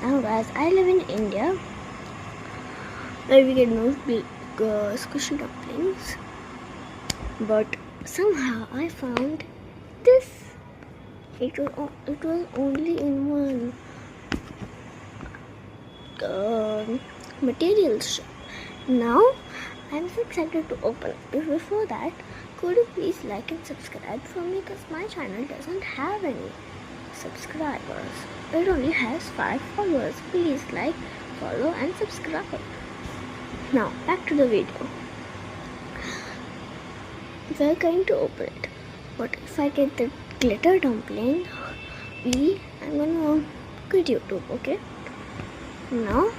Now guys, I live in India where we get those big squishy dumplings, but somehow I found this. It was only in one materials shop. Now I'm so excited to open it. Before that, could you please like and subscribe for me, because my channel doesn't have any subscribers. It only has 5 followers. Please like, follow and subscribe. Now back to the video. We're going to open it. But if I get the glitter dumpling, I'm gonna quit YouTube, okay? Now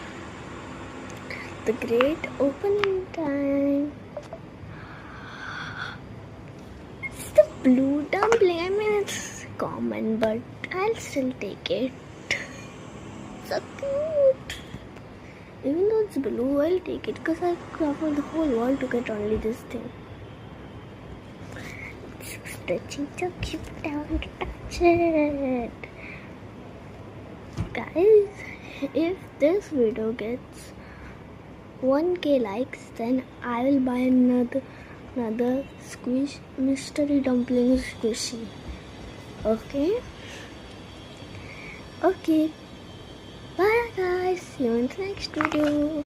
the great opening time. It's the blue dumpling. I mean, it's common, but I'll still take it. So cute. Even though it's blue, I'll take it because I'll travel the whole world to get only this thing. It's so stretchy, so cute. I want to touch it. Guys, if this video gets 1k likes, then I will buy another squish mystery dumpling squishy. Okay, bye guys, see you in the next video.